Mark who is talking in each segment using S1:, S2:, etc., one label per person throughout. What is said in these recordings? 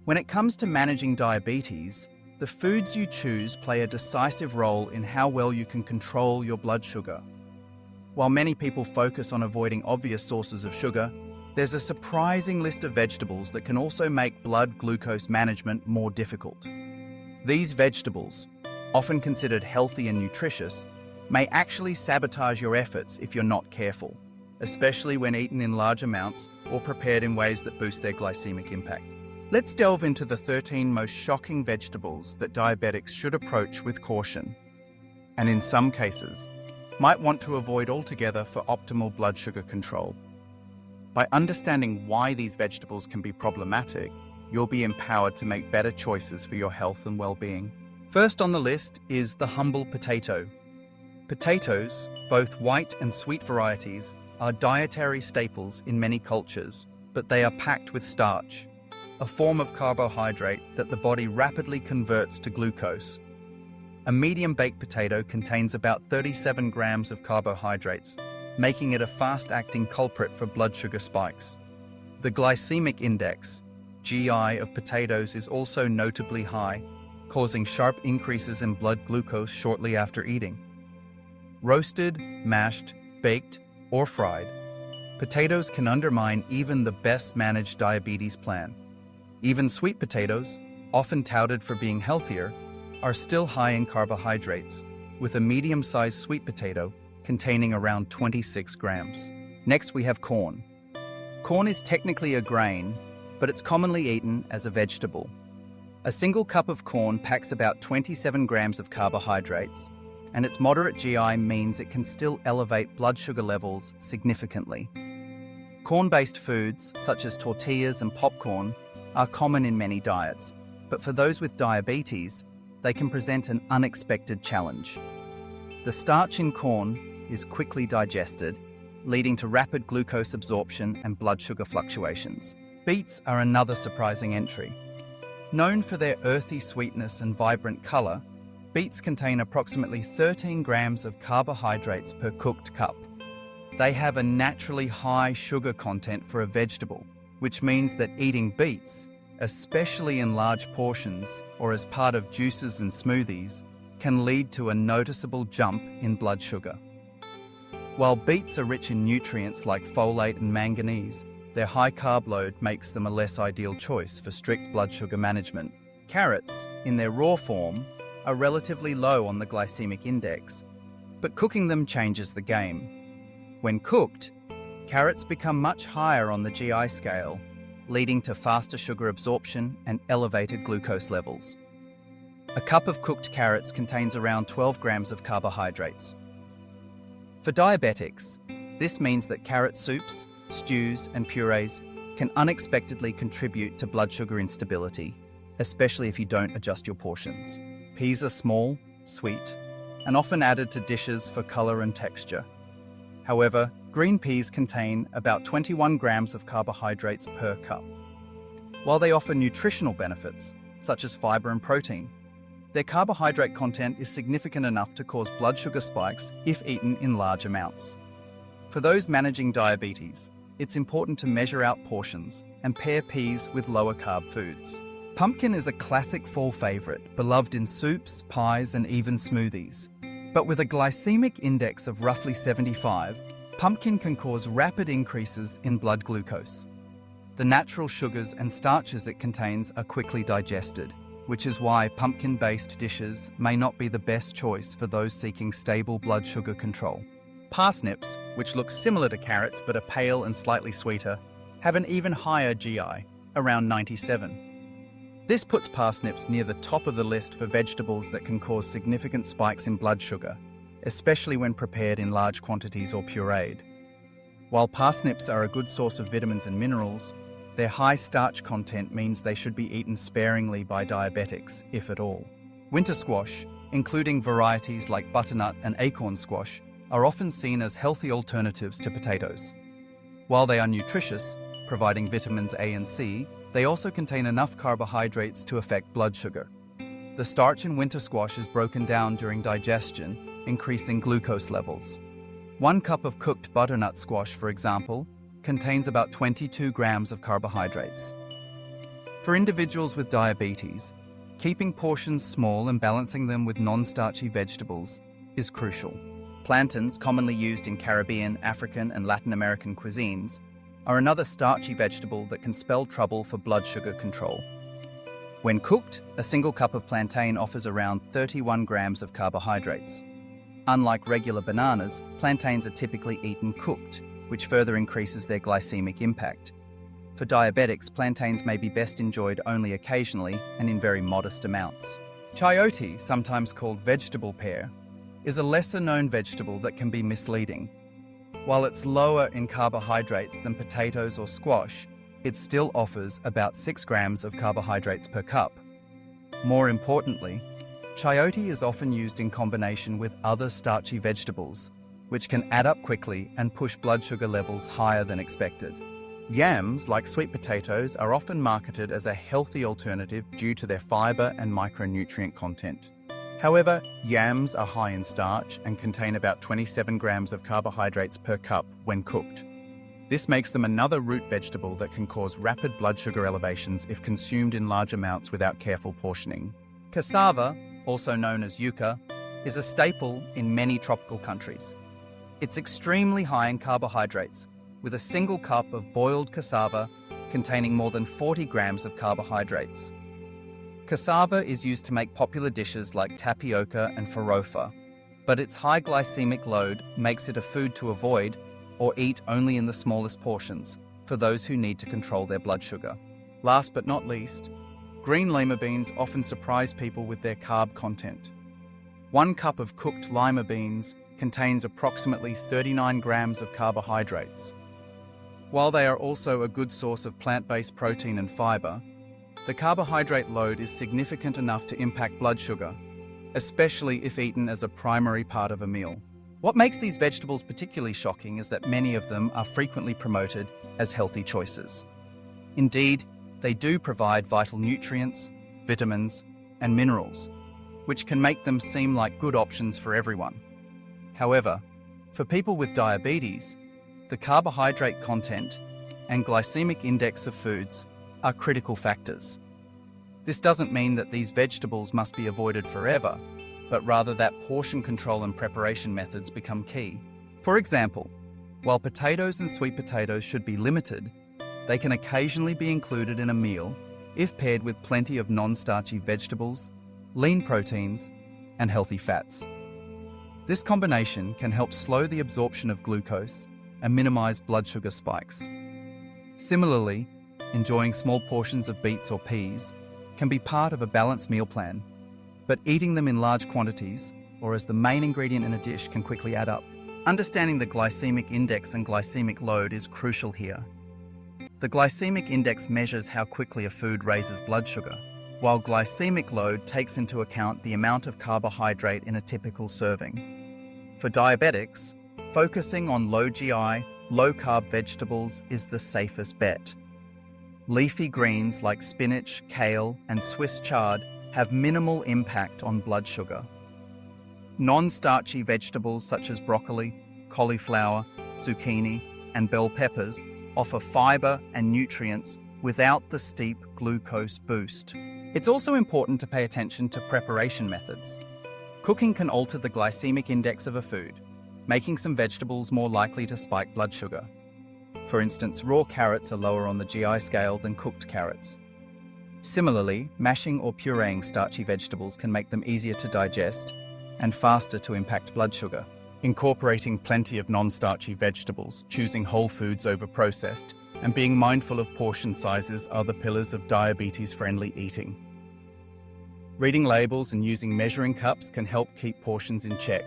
S1: When it comes to managing diabetes, the foods you choose play a decisive role in how well you can control your blood sugar. While many people focus on avoiding obvious sources of sugar, there's a surprising list of vegetables that can also make blood glucose management more difficult. These vegetables, often considered healthy and nutritious, may actually sabotage your efforts if you're not careful, especially when eaten in large amounts or prepared in ways that boost their glycemic impact. Let's delve into the 13 most shocking vegetables that diabetics should approach with caution, and in some cases, might want to avoid altogether for optimal blood sugar control. By understanding why these vegetables can be problematic, you'll be empowered to make better choices for your health and well-being. First on the list is the humble potato. Potatoes, both white and sweet varieties, are dietary staples in many cultures, but they are packed with starch, a form of carbohydrate that the body rapidly converts to glucose. A medium baked potato contains about 37 grams of carbohydrates, making it a fast-acting culprit for blood sugar spikes. The glycemic index, GI, of potatoes is also notably high, causing sharp increases in blood glucose shortly after eating. Roasted, mashed, baked, or fried, potatoes can undermine even the best-managed diabetes plan. Even sweet potatoes, often touted for being healthier, are still high in carbohydrates, with a medium-sized sweet potato containing around 26 grams. Next, we have corn. Corn is technically a grain, but it's commonly eaten as a vegetable. A single cup of corn packs about 27 grams of carbohydrates, and its moderate GI means it can still elevate blood sugar levels significantly. Corn-based foods, such as tortillas and popcorn, are common in many diets, but for those with diabetes, they can present an unexpected challenge. The starch in corn is quickly digested, leading to rapid glucose absorption and blood sugar fluctuations. Beets are another surprising entry. Known for their earthy sweetness and vibrant color, beets contain approximately 13 grams of carbohydrates per cooked cup. They have a naturally high sugar content for a vegetable, which means that eating beets, especially in large portions or as part of juices and smoothies, can lead to a noticeable jump in blood sugar. While beets are rich in nutrients like folate and manganese, their high carb load makes them a less ideal choice for strict blood sugar management. Carrots, in their raw form, are relatively low on the glycemic index, but cooking them changes the game. When cooked, carrots become much higher on the GI scale, leading to faster sugar absorption and elevated glucose levels. A cup of cooked carrots contains around 12 grams of carbohydrates. For diabetics, this means that carrot soups, stews, and purees can unexpectedly contribute to blood sugar instability, especially if you don't adjust your portions. Peas are small, sweet, and often added to dishes for color and texture. However, green peas contain about 21 grams of carbohydrates per cup. While they offer nutritional benefits, such as fiber and protein, their carbohydrate content is significant enough to cause blood sugar spikes if eaten in large amounts. For those managing diabetes, it's important to measure out portions and pair peas with lower carb foods. Pumpkin is a classic fall favorite, beloved in soups, pies, and even smoothies. But with a glycemic index of roughly 75, pumpkin can cause rapid increases in blood glucose. The natural sugars and starches it contains are quickly digested, which is why pumpkin-based dishes may not be the best choice for those seeking stable blood sugar control. Parsnips, which look similar to carrots but are pale and slightly sweeter, have an even higher GI, around 97. This puts parsnips near the top of the list for vegetables that can cause significant spikes in blood sugar, especially when prepared in large quantities or pureed. While parsnips are a good source of vitamins and minerals, their high starch content means they should be eaten sparingly by diabetics, if at all. Winter squash, including varieties like butternut and acorn squash, are often seen as healthy alternatives to potatoes. While they are nutritious, providing vitamins A and C, they also contain enough carbohydrates to affect blood sugar. The starch in winter squash is broken down during digestion, increasing glucose levels. 1 cup of cooked butternut squash, for example, contains about 22 grams of carbohydrates. For individuals with diabetes, keeping portions small and balancing them with non-starchy vegetables is crucial. Plantains, commonly used in Caribbean, African, and Latin American cuisines, are another starchy vegetable that can spell trouble for blood sugar control. When cooked, a single cup of plantain offers around 31 grams of carbohydrates. Unlike regular bananas, plantains are typically eaten cooked, which further increases their glycemic impact. For diabetics, plantains may be best enjoyed only occasionally and in very modest amounts. Chayote, sometimes called vegetable pear, is a lesser-known vegetable that can be misleading. While it's lower in carbohydrates than potatoes or squash, it still offers about 6 grams of carbohydrates per cup. More importantly, chayote is often used in combination with other starchy vegetables, which can add up quickly and push blood sugar levels higher than expected. Yams, like sweet potatoes, are often marketed as a healthy alternative due to their fiber and micronutrient content. However, yams are high in starch and contain about 27 grams of carbohydrates per cup when cooked. This makes them another root vegetable that can cause rapid blood sugar elevations if consumed in large amounts without careful portioning. Cassava, also known as yuca, is a staple in many tropical countries. It's extremely high in carbohydrates, with a single cup of boiled cassava containing more than 40 grams of carbohydrates. Cassava is used to make popular dishes like tapioca and farofa, but its high glycemic load makes it a food to avoid or eat only in the smallest portions for those who need to control their blood sugar. Last but not least, green lima beans often surprise people with their carb content. 1 cup of cooked lima beans contains approximately 39 grams of carbohydrates. While they are also a good source of plant-based protein and fiber, the carbohydrate load is significant enough to impact blood sugar, especially if eaten as a primary part of a meal. What makes these vegetables particularly shocking is that many of them are frequently promoted as healthy choices. Indeed, they do provide vital nutrients, vitamins, and minerals, which can make them seem like good options for everyone. However, for people with diabetes, the carbohydrate content and glycemic index of foods are critical factors. This doesn't mean that these vegetables must be avoided forever, but rather that portion control and preparation methods become key. For example, while potatoes and sweet potatoes should be limited, they can occasionally be included in a meal if paired with plenty of non-starchy vegetables, lean proteins, and healthy fats. This combination can help slow the absorption of glucose and minimize blood sugar spikes. Similarly, enjoying small portions of beets or peas can be part of a balanced meal plan, but eating them in large quantities or as the main ingredient in a dish can quickly add up. Understanding the glycemic index and glycemic load is crucial here. The glycemic index measures how quickly a food raises blood sugar, while glycemic load takes into account the amount of carbohydrate in a typical serving. For diabetics, focusing on low GI, low-carb vegetables is the safest bet. Leafy greens like spinach, kale, and Swiss chard have minimal impact on blood sugar. Non-starchy vegetables such as broccoli, cauliflower, zucchini, and bell peppers offer fiber and nutrients without the steep glucose boost. It's also important to pay attention to preparation methods. Cooking can alter the glycemic index of a food, making some vegetables more likely to spike blood sugar. For instance, raw carrots are lower on the GI scale than cooked carrots. Similarly, mashing or pureeing starchy vegetables can make them easier to digest and faster to impact blood sugar. Incorporating plenty of non-starchy vegetables, choosing whole foods over processed, and being mindful of portion sizes are the pillars of diabetes-friendly eating. Reading labels and using measuring cups can help keep portions in check,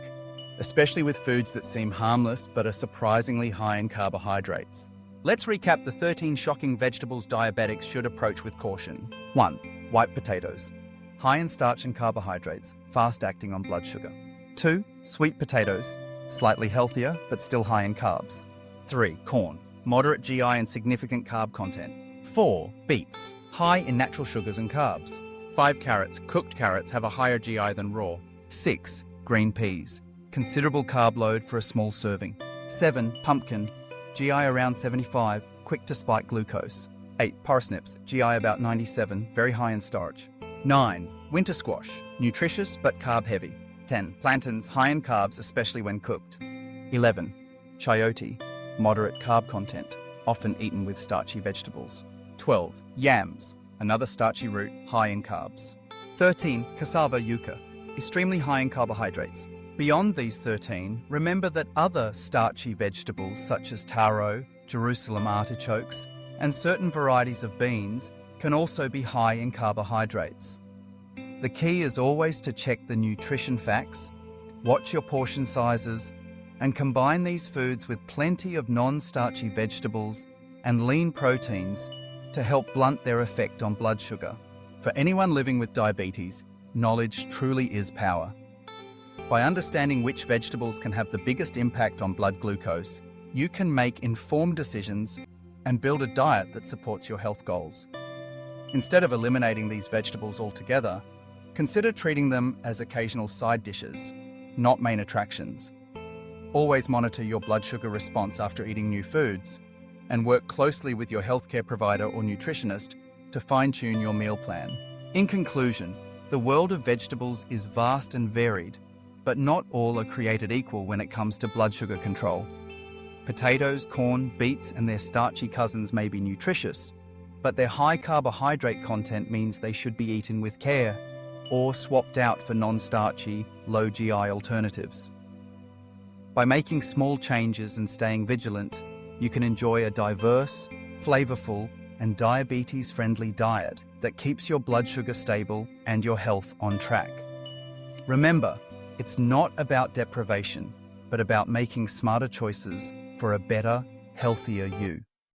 S1: especially with foods that seem harmless but are surprisingly high in carbohydrates. Let's recap the 13 shocking vegetables diabetics should approach with caution. 1. White potatoes. High in starch and carbohydrates, fast acting on blood sugar. 2. Sweet potatoes. Slightly healthier, but still high in carbs. 3. Corn. Moderate GI and significant carb content. 4. Beets. High in natural sugars and carbs. 5. Carrots. Cooked carrots have a higher GI than raw. 6. Green peas. Considerable carb load for a small serving. 7. Pumpkin. GI around 75, quick to spike glucose. 8. Parsnips, GI about 97, very high in starch. 9. Winter squash, nutritious but carb heavy. 10. Plantains, high in carbs, especially when cooked. 11. Chayote, moderate carb content, often eaten with starchy vegetables. 12. Yams, another starchy root, high in carbs. 13. Cassava yuca, extremely high in carbohydrates. Beyond these 13, remember that other starchy vegetables such as taro, Jerusalem artichokes, and certain varieties of beans can also be high in carbohydrates. The key is always to check the nutrition facts, watch your portion sizes, and combine these foods with plenty of non-starchy vegetables and lean proteins to help blunt their effect on blood sugar. For anyone living with diabetes, knowledge truly is power. By understanding which vegetables can have the biggest impact on blood glucose, you can make informed decisions and build a diet that supports your health goals. Instead of eliminating these vegetables altogether, consider treating them as occasional side dishes, not main attractions. Always monitor your blood sugar response after eating new foods, and work closely with your healthcare provider or nutritionist to fine-tune your meal plan. In conclusion, the world of vegetables is vast and varied, but not all are created equal when it comes to blood sugar control. Potatoes, corn, beets, and their starchy cousins may be nutritious, but their high carbohydrate content means they should be eaten with care or swapped out for non-starchy, low GI alternatives. By making small changes and staying vigilant, you can enjoy a diverse, flavorful, and diabetes-friendly diet that keeps your blood sugar stable and your health on track. Remember, it's not about deprivation, but about making smarter choices for a better, healthier you.